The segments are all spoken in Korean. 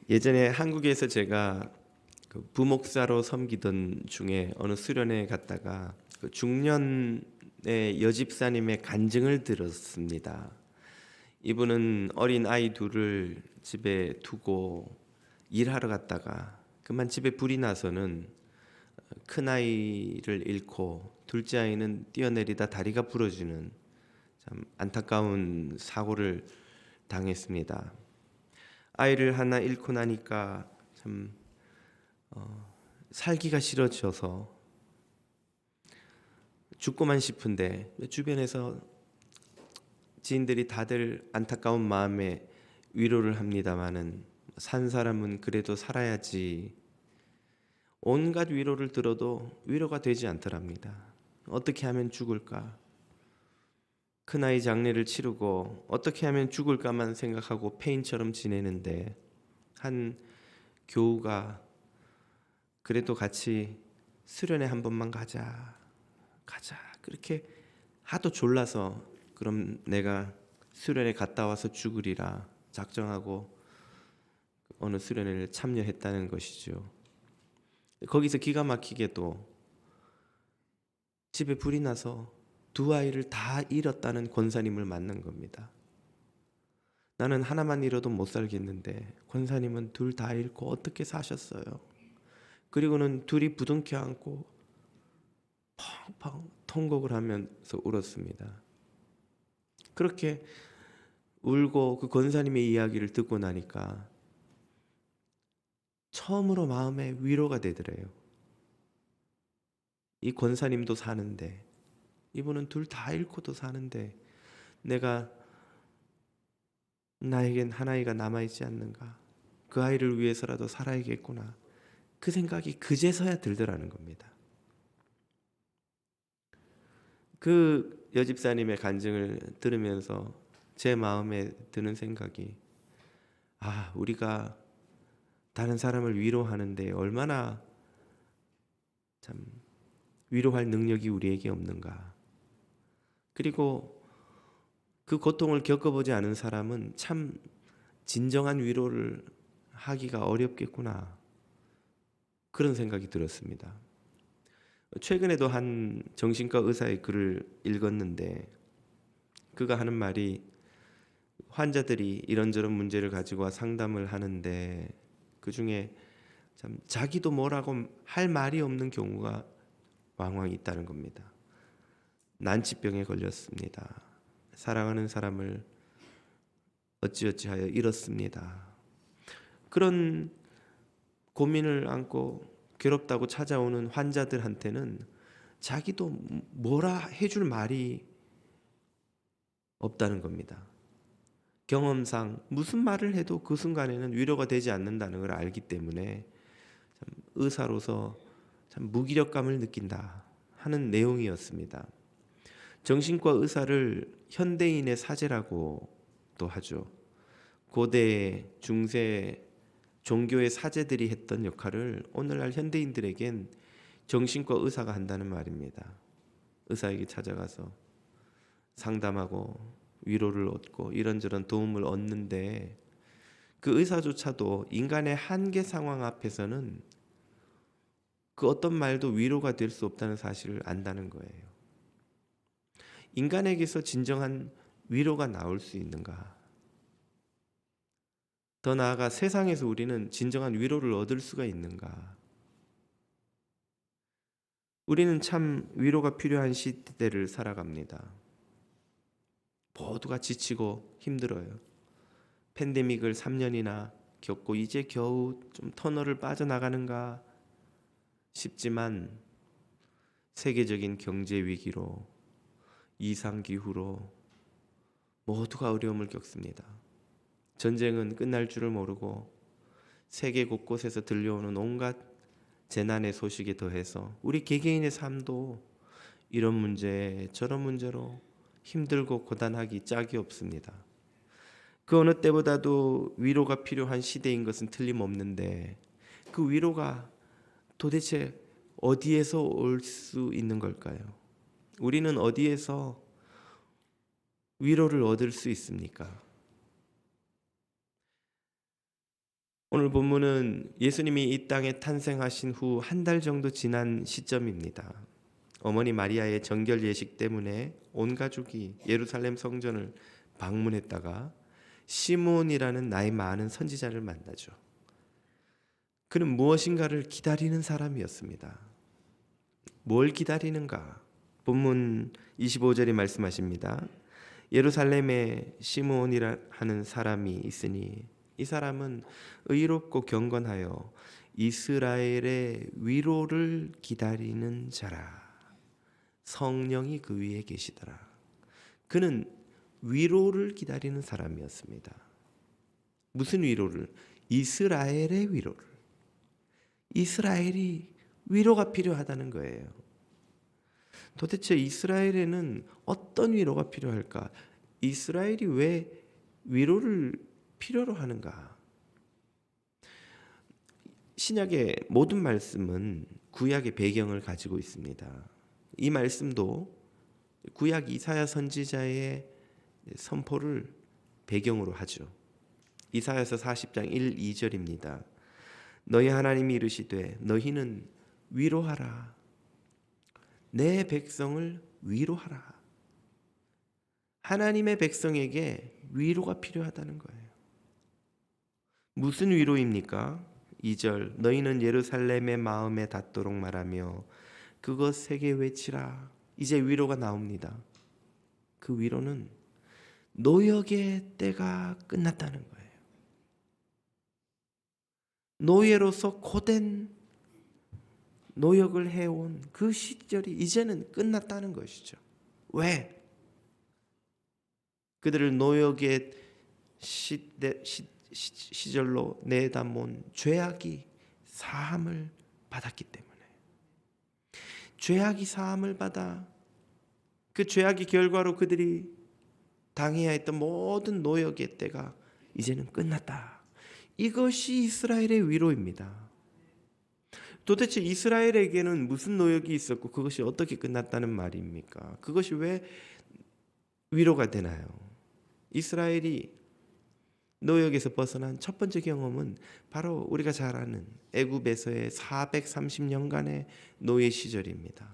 예전에 한국에서 제가 그 부목사로 섬기던 중에 어느 수련회 갔다가 그 중년의 여집사님의 간증을 들었습니다. 이분은 어린 아이 둘을 집에 두고 일하러 갔다가 그만 집에 불이 나서는 큰 아이를 잃고 둘째 아이는 뛰어내리다 다리가 부러지는 참 안타까운 사고를 당했습니다. 아이를 하나 잃고 나니까 참 살기가 싫어져서 죽고만 싶은데 주변에서 지인들이 다들 안타까운 마음에 위로를 합니다마는 산 사람은 그래도 살아야지 온갖 위로를 들어도 위로가 되지 않더랍니다. 어떻게 하면 죽을까? 큰아이 장례를 치르고 어떻게 하면 죽을까만 생각하고 폐인처럼 지내는데 한 교우가 그래도 같이 수련회 한 번만 가자 그렇게 하도 졸라서 그럼 내가 수련회 갔다 와서 죽으리라 작정하고 어느 수련회를 참여했다는 것이죠. 거기서 기가 막히게도 집에 불이 나서 두 아이를 다 잃었다는 권사님을 만난 겁니다. 나는 하나만 잃어도 못 살겠는데 권사님은 둘 다 잃고 어떻게 사셨어요? 그리고는 둘이 부둥켜 안고 펑펑 통곡을 하면서 울었습니다. 그렇게 울고 그 권사님의 이야기를 듣고 나니까 처음으로 마음에 위로가 되더래요. 이 권사님도 사는데 이분은 둘 다 잃고도 사는데 내가 나에겐 한 아이가 남아있지 않는가? 그 아이를 위해서라도 살아야겠구나. 그 생각이 그제서야 들더라는 겁니다. 그 여집사님의 간증을 들으면서 제 마음에 드는 생각이 우리가 다른 사람을 위로하는데 얼마나 참 위로할 능력이 우리에게 없는가. 그리고 그 고통을 겪어보지 않은 사람은 참 진정한 위로를 하기가 어렵겠구나. 그런 생각이 들었습니다. 최근에도 한 정신과 의사의 글을 읽었는데 그가 하는 말이 환자들이 이런저런 문제를 가지고 상담을 하는데 그중에 참 자기도 뭐라고 할 말이 없는 경우가 왕왕 있다는 겁니다. 난치병에 걸렸습니다. 사랑하는 사람을 어찌어찌하여 잃었습니다. 그런 고민을 안고 괴롭다고 찾아오는 환자들한테는 자기도 뭐라 해줄 말이 없다는 겁니다. 경험상 무슨 말을 해도 그 순간에는 위로가 되지 않는다는 걸 알기 때문에 참 의사로서 참 무기력감을 느낀다 하는 내용이었습니다. 정신과 의사를 현대인의 사제라고 또 하죠. 고대, 중세 종교의 사제들이 했던 역할을 오늘날 현대인들에겐 정신과 의사가 한다는 말입니다. 의사에게 찾아가서 상담하고 위로를 얻고 이런저런 도움을 얻는데 그 의사조차도 인간의 한계 상황 앞에서는 그 어떤 말도 위로가 될 수 없다는 사실을 안다는 거예요. 인간에게서 진정한 위로가 나올 수 있는가? 더 나아가 세상에서 우리는 진정한 위로를 얻을 수가 있는가? 우리는 참 위로가 필요한 시대를 살아갑니다. 모두가 지치고 힘들어요. 팬데믹을 3년이나 겪고 이제 겨우 좀 터널을 빠져나가는가 싶지만 세계적인 경제 위기로 이상기후로 모두가 어려움을 겪습니다. 전쟁은 끝날 줄을 모르고 세계 곳곳에서 들려오는 온갖 재난의 소식에 더해서 우리 개개인의 삶도 이런 문제 저런 문제로 힘들고 고단하기 짝이 없습니다. 그 어느 때보다도 위로가 필요한 시대인 것은 틀림없는데 그 위로가 도대체 어디에서 올 수 있는 걸까요? 우리는 어디에서 위로를 얻을 수 있습니까? 오늘 본문은 예수님이 이 땅에 탄생하신 후 한 달 정도 지난 시점입니다. 어머니 마리아의 정결 예식 때문에 온 가족이 예루살렘 성전을 방문했다가 시므온이라는 나이 많은 선지자를 만나죠. 그는 무엇인가를 기다리는 사람이었습니다. 뭘 기다리는가? 본문 25절이 말씀하십니다. 예루살렘에 시므온이라 하는 사람이 있으니 이 사람은 의롭고 경건하여 이스라엘의 위로를 기다리는 자라. 성령이 그 위에 계시더라. 그는 위로를 기다리는 사람이었습니다. 무슨 위로를? 이스라엘의 위로를. 이스라엘이 위로가 필요하다는 거예요. 도대체 이스라엘에는 어떤 위로가 필요할까? 이스라엘이 왜 위로를 필요로 하는가? 신약의 모든 말씀은 구약의 배경을 가지고 있습니다. 이 말씀도 구약 이사야 선지자의 선포를 배경으로 하죠. 이사야서 40장 1, 2절입니다. 너희 하나님이 이르시되 너희는 위로하라. 내 백성을 위로하라. 하나님의 백성에게 위로가 필요하다는 거예요. 무슨 위로입니까? 2절 너희는 예루살렘의 마음에 닿도록 말하며 그것에게 외치라. 이제 위로가 나옵니다. 그 위로는 노역의 때가 끝났다는 거예요. 노예로서 고된 노역을 해온 그 시절이 이제는 끝났다는 것이죠. 왜? 그들을 노역의 시절로 내다몬 죄악이 사함을 받았기 때문에, 죄악이 사함을 받아 그 죄악의 결과로 그들이 당해야 했던 모든 노역의 때가 이제는 끝났다. 이것이 이스라엘의 위로입니다. 도대체 이스라엘에게는 무슨 노역이 있었고 그것이 어떻게 끝났다는 말입니까? 그것이 왜 위로가 되나요? 이스라엘이 노역에서 벗어난 첫 번째 경험은 바로 우리가 잘 아는 애굽에서의 430년간의 노예 시절입니다.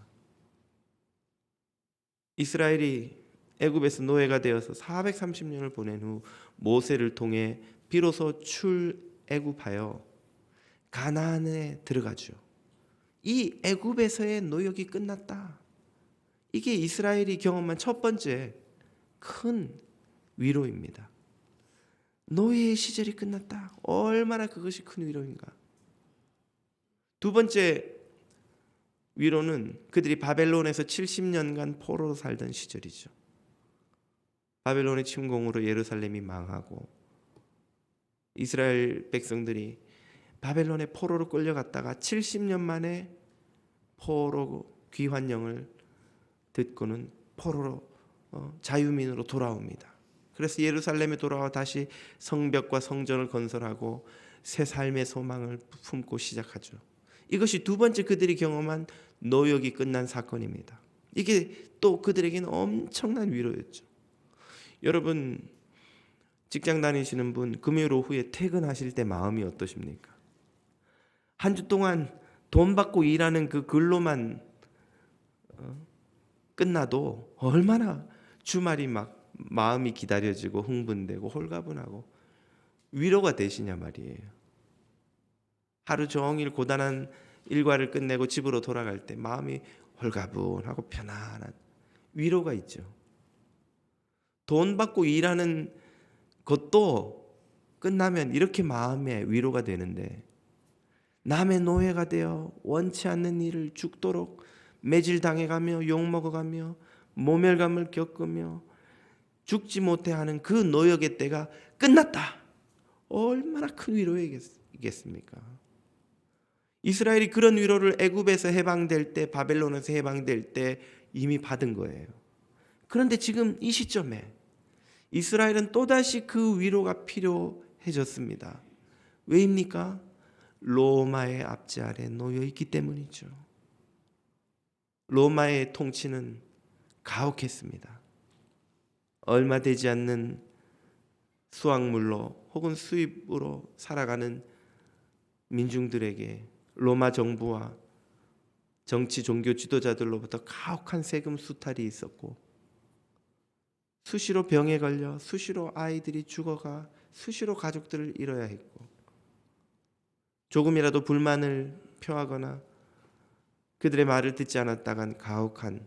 이스라엘이 애굽에서 노예가 되어서 430년을 보낸 후 모세를 통해 비로소 출애굽하여 가나안에 들어가죠. 이 애굽에서의 노역이 끝났다. 이게 이스라엘이 경험한 첫 번째 큰 위로입니다. 노예의 시절이 끝났다. 얼마나 그것이 큰 위로인가. 두 번째 위로는 그들이 바벨론에서 70년간 포로로 살던 시절이죠. 바벨론의 침공으로 예루살렘이 망하고 이스라엘 백성들이 바벨론의 포로로 끌려갔다가 70년 만에 포로 귀환령을 듣고는 포로로 자유민으로 돌아옵니다. 그래서 예루살렘에 돌아와 다시 성벽과 성전을 건설하고 새 삶의 소망을 품고 시작하죠. 이것이 두 번째 그들이 경험한 노역이 끝난 사건입니다. 이게 또 그들에게는 엄청난 위로였죠. 여러분 직장 다니시는 분 금요일 오후에 퇴근하실 때 마음이 어떠십니까? 한 주 동안 돈 받고 일하는 그 근로만 끝나도 얼마나 주말이 막 마음이 기다려지고 흥분되고 홀가분하고 위로가 되시냐 말이에요. 하루 종일 고단한 일과를 끝내고 집으로 돌아갈 때 마음이 홀가분하고 편안한 위로가 있죠. 돈 받고 일하는 것도 끝나면 이렇게 마음에 위로가 되는데 남의 노예가 되어 원치 않는 일을 죽도록 매질당해가며 욕먹어가며 모멸감을 겪으며 죽지 못해 하는 그 노역의 때가 끝났다. 얼마나 큰 위로이겠습니까? 이스라엘이 그런 위로를 애굽에서 해방될 때, 바벨론에서 해방될 때 이미 받은 거예요. 그런데 지금 이 시점에 이스라엘은 또다시 그 위로가 필요해졌습니다. 왜입니까? 로마의 압제 아래 놓여 있기 때문이죠. 로마의 통치는 가혹했습니다. 얼마 되지 않는 수확물로 혹은 수입으로 살아가는 민중들에게 로마 정부와 정치 종교 지도자들로부터 가혹한 세금 수탈이 있었고, 수시로 병에 걸려 수시로 아이들이 죽어가 수시로 가족들을 잃어야 했고, 조금이라도 불만을 표하거나 그들의 말을 듣지 않았다간 가혹한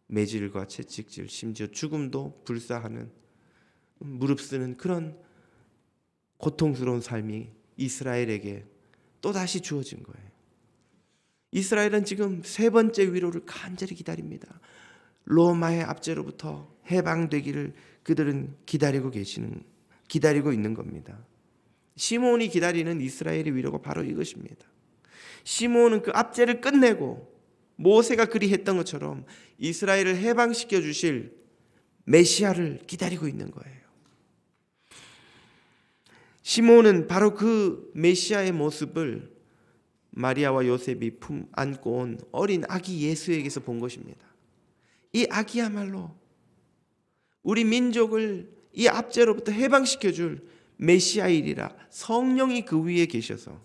매질과 채찍질, 심지어 죽음도 불사하는, 무릅쓰는 그런 고통스러운 삶이 이스라엘에게 또다시 주어진 거예요. 이스라엘은 지금 세 번째 위로를 간절히 기다립니다. 로마의 압제로부터 해방되기를 그들은 기다리고 있는 겁니다. 시므온이 기다리는 이스라엘의 위로가 바로 이것입니다. 시므온은 그 압제를 끝내고 모세가 그리했던 것처럼 이스라엘을 해방시켜 주실 메시아를 기다리고 있는 거예요. 시므온은 바로 그 메시아의 모습을 마리아와 요셉이 품 안고 온 어린 아기 예수에게서 본 것입니다. 이 아기야말로 우리 민족을 이 압제로부터 해방시켜 줄 메시아이리라. 성령이 그 위에 계셔서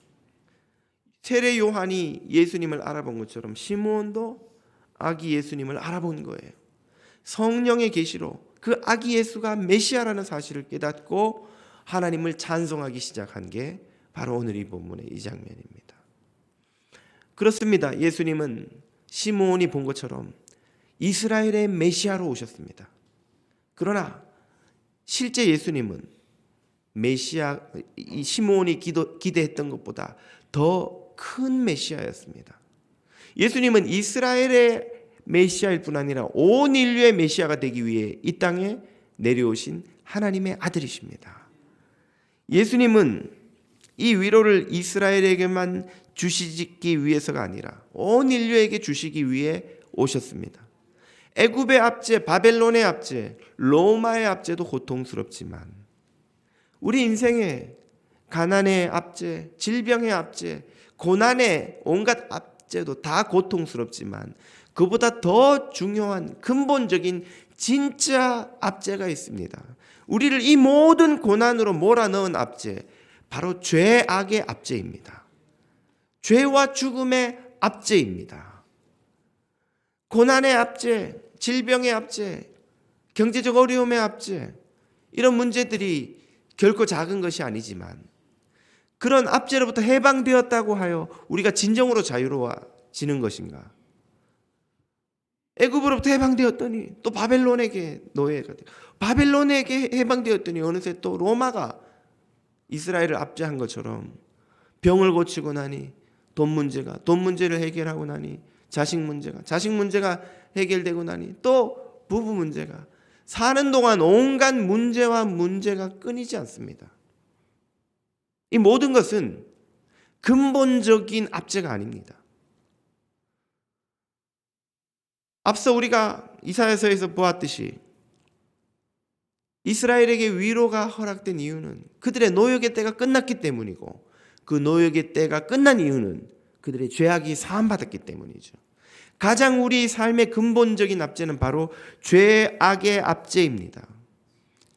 세례 요한이 예수님을 알아본 것처럼 시므온도 아기 예수님을 알아본 거예요. 성령의 계시로 그 아기 예수가 메시아라는 사실을 깨닫고 하나님을 찬송하기 시작한 게 바로 오늘 이 본문의 이 장면입니다. 그렇습니다. 예수님은 시므온이 본 것처럼 이스라엘의 메시아로 오셨습니다. 그러나 실제 예수님은 메시아, 이 시므온이 기대했던 것보다 더 큰 메시아였습니다. 예수님은 이스라엘의 메시아일 뿐 아니라 온 인류의 메시아가 되기 위해 이 땅에 내려오신 하나님의 아들이십니다. 예수님은 이 위로를 이스라엘에게만 주시기 위해서가 아니라 온 인류에게 주시기 위해 오셨습니다. 애굽의 압제, 바벨론의 압제, 로마의 압제도 고통스럽지만 우리 인생의 가난의 압제, 질병의 압제, 고난의 온갖 압제도 다 고통스럽지만 그보다 더 중요한 근본적인 진짜 압제가 있습니다. 우리를 이 모든 고난으로 몰아넣은 압제, 바로 죄악의 압제입니다. 죄와 죽음의 압제입니다. 고난의 압제, 질병의 압제, 경제적 어려움의 압제, 이런 문제들이 결코 작은 것이 아니지만 그런 압제로부터 해방되었다고 하여 우리가 진정으로 자유로워지는 것인가? 애굽으로부터 해방되었더니 또 바벨론에게 노예가 되고, 바벨론에게 해방되었더니 어느새 또 로마가 이스라엘을 압제한 것처럼 병을 고치고 나니 돈 문제를 해결하고 나니 자식 문제가 해결되고 나니 또 부부 문제가, 사는 동안 온갖 문제가 끊이지 않습니다. 이 모든 것은 근본적인 압제가 아닙니다. 앞서 우리가 이사야서에서 보았듯이 이스라엘에게 위로가 허락된 이유는 그들의 노역의 때가 끝났기 때문이고, 그 노역의 때가 끝난 이유는 그들의 죄악이 사함받았기 때문이죠. 가장 우리 삶의 근본적인 압제는 바로 죄악의 압제입니다.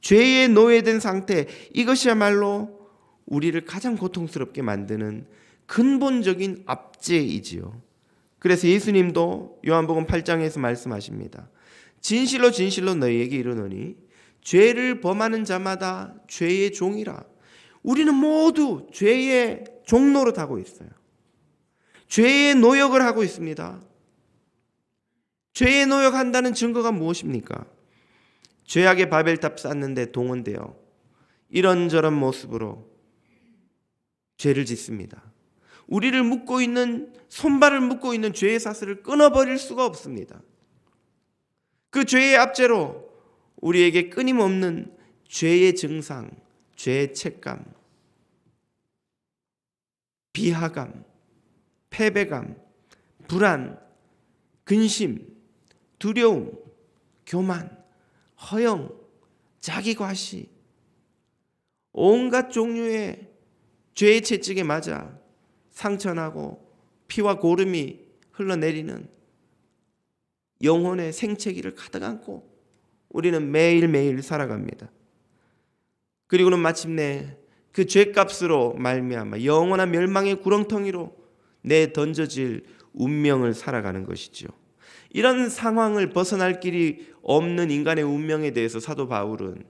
죄에 노예된 상태, 이것이야말로 우리를 가장 고통스럽게 만드는 근본적인 압제이지요. 그래서 예수님도 요한복음 8장에서 말씀하십니다. 진실로 진실로 너희에게 이르노니 죄를 범하는 자마다 죄의 종이라. 우리는 모두 죄의 종노릇 하고 있어요. 죄의 노역을 하고 있습니다. 죄의 노역한다는 증거가 무엇입니까? 죄악의 바벨탑 쌓는데 동원되어 이런저런 모습으로 죄를 짓습니다. 우리를 묶고 있는, 손발을 묶고 있는 죄의 사슬을 끊어버릴 수가 없습니다. 그 죄의 압제로 우리에게 끊임없는 죄의 증상, 죄의 책감, 비하감, 패배감, 불안, 근심, 두려움, 교만, 허영, 자기과시, 온갖 종류의 죄의 채찍에 맞아 상처나고 피와 고름이 흘러내리는 영혼의 생채기를 가득 안고 우리는 매일매일 살아갑니다. 그리고는 마침내 그 죄값으로 말미암아 영원한 멸망의 구렁텅이로 내던져질 운명을 살아가는 것이죠. 이런 상황을 벗어날 길이 없는 인간의 운명에 대해서 사도 바울은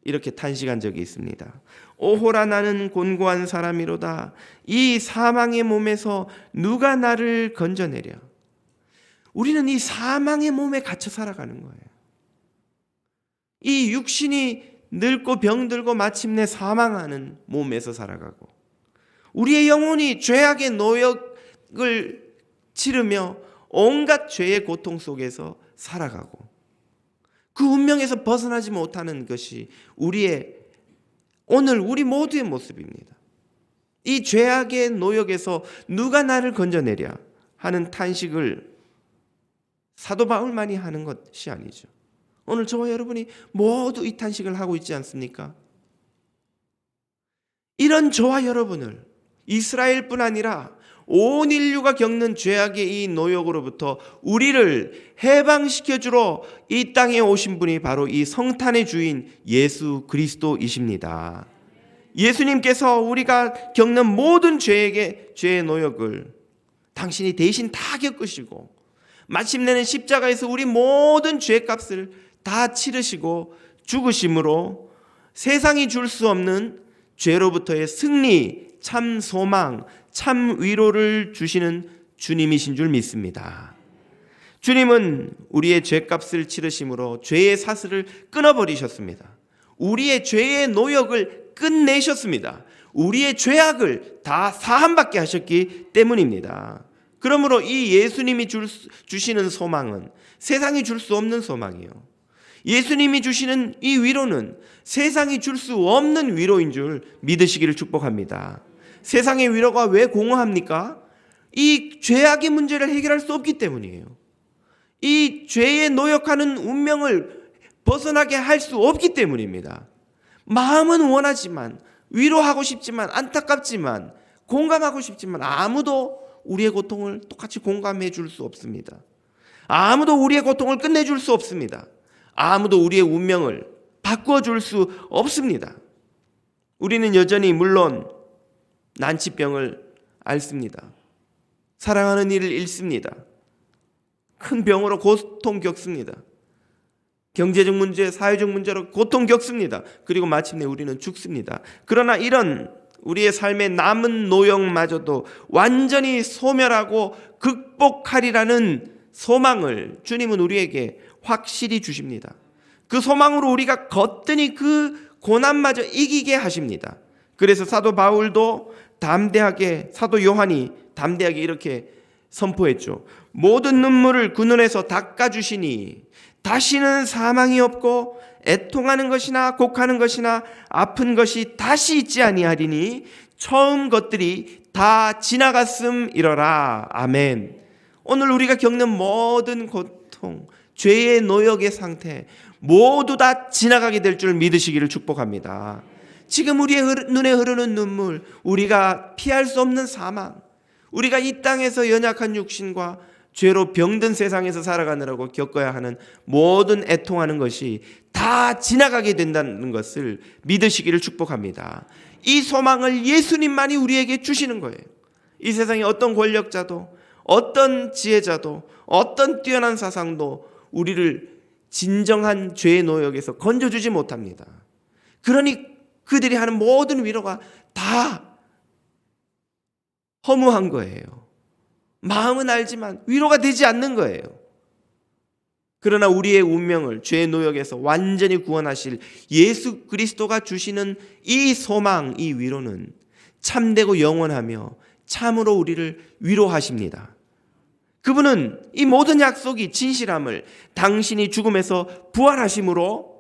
이렇게 탄식한 적이 있습니다. 오호라 나는 곤고한 사람이로다. 이 사망의 몸에서 누가 나를 건져내랴. 우리는 이 사망의 몸에 갇혀 살아가는 거예요. 이 육신이 늙고 병들고 마침내 사망하는 몸에서 살아가고, 우리의 영혼이 죄악의 노역을 치르며 온갖 죄의 고통 속에서 살아가고, 그 운명에서 벗어나지 못하는 것이 오늘 우리 모두의 모습입니다. 이 죄악의 노역에서 누가 나를 건져내랴 하는 탄식을 사도 바울만이 하는 것이 아니죠. 오늘 저와 여러분이 모두 이 탄식을 하고 있지 않습니까? 이런 저와 여러분을 이스라엘뿐 아니라 온 인류가 겪는 죄악의 이 노역으로부터 우리를 해방시켜주러 이 땅에 오신 분이 바로 이 성탄의 주인 예수 그리스도이십니다. 예수님께서 우리가 겪는 모든 죄의 노역을 당신이 대신 다 겪으시고, 마침내는 십자가에서 우리 모든 죄값을 다 치르시고 죽으심으로 세상이 줄 수 없는 죄로부터의 승리, 참 소망, 참 위로를 주시는 주님이신 줄 믿습니다. 주님은 우리의 죄값을 치르심으로 죄의 사슬을 끊어버리셨습니다. 우리의 죄의 노역을 끝내셨습니다. 우리의 죄악을 다 사함받게 하셨기 때문입니다. 그러므로 이 예수님이 주시는 소망은 세상이 줄 수 없는 소망이요, 예수님이 주시는 이 위로는 세상이 줄 수 없는 위로인 줄 믿으시기를 축복합니다. 세상의 위로가 왜 공허합니까? 이 죄악의 문제를 해결할 수 없기 때문이에요. 이 죄에 노역하는 운명을 벗어나게 할 수 없기 때문입니다. 마음은 원하지만, 위로하고 싶지만, 안타깝지만, 공감하고 싶지만 아무도 우리의 고통을 똑같이 공감해 줄 수 없습니다. 아무도 우리의 고통을 끝내줄 수 없습니다. 아무도 우리의 운명을 바꿔줄 수 없습니다. 우리는 여전히 물론 난치병을 앓습니다. 사랑하는 이를 잃습니다. 큰 병으로 고통 겪습니다. 경제적 문제, 사회적 문제로 고통 겪습니다. 그리고 마침내 우리는 죽습니다. 그러나 이런 우리의 삶의 남은 노역마저도 완전히 소멸하고 극복하리라는 소망을 주님은 우리에게 확실히 주십니다. 그 소망으로 우리가 거뜬히 그 고난마저 이기게 하십니다. 그래서 사도 바울도 담대하게, 사도 요한이 담대하게 이렇게 선포했죠. 모든 눈물을 그 눈에서 닦아주시니 다시는 사망이 없고 애통하는 것이나 곡하는 것이나 아픈 것이 다시 있지 아니하리니 처음 것들이 다 지나갔음이러라. 아멘. 오늘 우리가 겪는 모든 고통, 죄의 노역의 상태 모두 다 지나가게 될 줄 믿으시기를 축복합니다. 지금 우리의 눈에 흐르는 눈물, 우리가 피할 수 없는 사망, 우리가 이 땅에서 연약한 육신과 죄로 병든 세상에서 살아가느라고 겪어야 하는 모든 애통하는 것이 다 지나가게 된다는 것을 믿으시기를 축복합니다. 이 소망을 예수님만이 우리에게 주시는 거예요. 이 세상에 어떤 권력자도, 어떤 지혜자도, 어떤 뛰어난 사상도 우리를 진정한 죄의 노역에서 건져주지 못합니다. 그러니 그들이 하는 모든 위로가 다 허무한 거예요. 마음은 알지만 위로가 되지 않는 거예요. 그러나 우리의 운명을 죄의 노역에서 완전히 구원하실 예수 그리스도가 주시는 이 소망, 이 위로는 참되고 영원하며 참으로 우리를 위로하십니다. 그분은 이 모든 약속이 진실함을 당신이 죽음에서 부활하심으로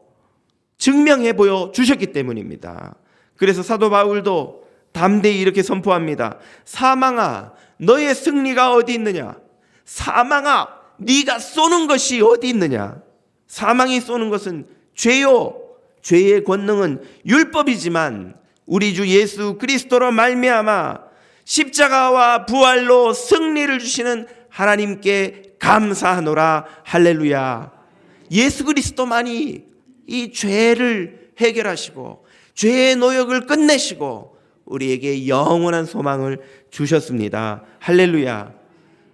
증명해 보여 주셨기 때문입니다. 그래서 사도 바울도 담대히 이렇게 선포합니다. 사망아, 너의 승리가 어디 있느냐? 사망아, 네가 쏘는 것이 어디 있느냐? 사망이 쏘는 것은 죄요. 죄의 권능은 율법이지만 우리 주 예수 그리스도로 말미암아 십자가와 부활로 승리를 주시는 하나님께 감사하노라. 할렐루야. 예수 그리스도만이 이 죄를 해결하시고 죄의 노역을 끝내시고 우리에게 영원한 소망을 주셨습니다. 할렐루야.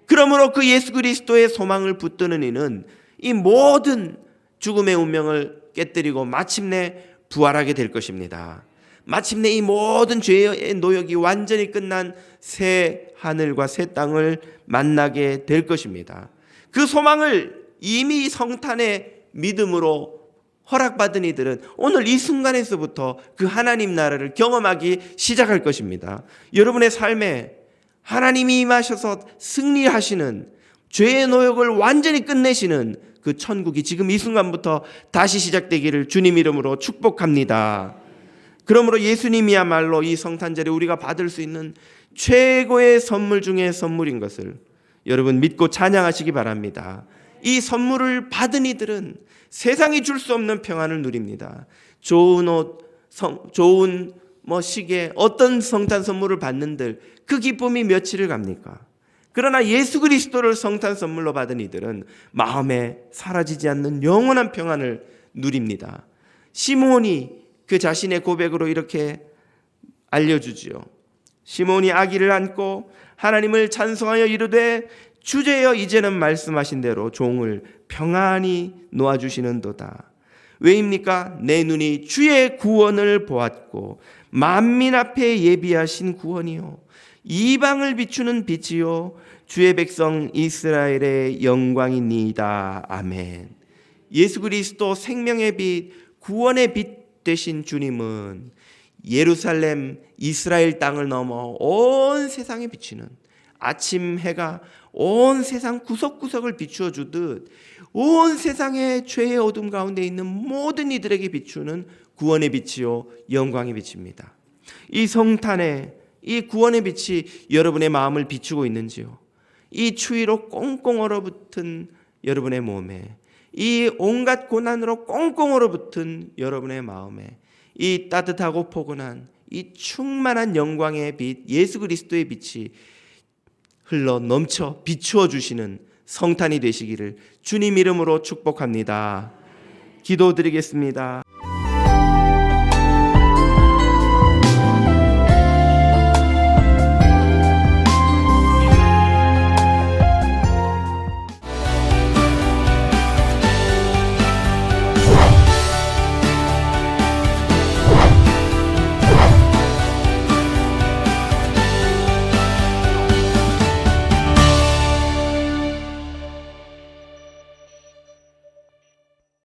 그러므로 그 예수 그리스도의 소망을 붙드는 이는 이 모든 죽음의 운명을 깨뜨리고 마침내 부활하게 될 것입니다. 마침내 이 모든 죄의 노역이 완전히 끝난 새 하늘과 새 땅을 만나게 될 것입니다. 그 소망을 이미 성탄의 믿음으로 허락받은 이들은 오늘 이 순간에서부터 그 하나님 나라를 경험하기 시작할 것입니다. 여러분의 삶에 하나님이 임하셔서 승리하시는, 죄의 노역을 완전히 끝내시는 그 천국이 지금 이 순간부터 다시 시작되기를 주님 이름으로 축복합니다. 그러므로 예수님이야말로 이 성탄절에 우리가 받을 수 있는 최고의 선물 중에 선물인 것을 여러분 믿고 찬양하시기 바랍니다. 이 선물을 받은 이들은 세상이 줄 수 없는 평안을 누립니다. 좋은 옷, 좋은 시계, 어떤 성탄 선물을 받는들 그 기쁨이 며칠을 갑니까? 그러나 예수 그리스도를 성탄 선물로 받은 이들은 마음에 사라지지 않는 영원한 평안을 누립니다. 시몬이 그 자신의 고백으로 이렇게 알려주지요. 시몬이 아기를 안고 하나님을 찬송하여 이르되 주제여 이제는 말씀하신 대로 종을 평안히 놓아주시는도다. 왜입니까? 내 눈이 주의 구원을 보았고 만민 앞에 예비하신 구원이요 이방을 비추는 빛이요 주의 백성 이스라엘의 영광이니이다. 아멘. 예수 그리스도 생명의 빛, 구원의 빛 되신 주님은 예루살렘 이스라엘 땅을 넘어 온 세상에 비치는 아침 해가 온 세상 구석구석을 비추어 주듯 온 세상의 죄의 어둠 가운데 있는 모든 이들에게 비추는 구원의 빛이요 영광의 빛입니다. 이 성탄에 이 구원의 빛이 여러분의 마음을 비추고 있는지요? 이 추위로 꽁꽁 얼어붙은 여러분의 몸에, 이 온갖 고난으로 꽁꽁 얼어붙은 여러분의 마음에 이 따뜻하고 포근한 이 충만한 영광의 빛, 예수 그리스도의 빛이 흘러 넘쳐 비추어 주시는 성탄이 되시기를 주님 이름으로 축복합니다. 기도드리겠습니다.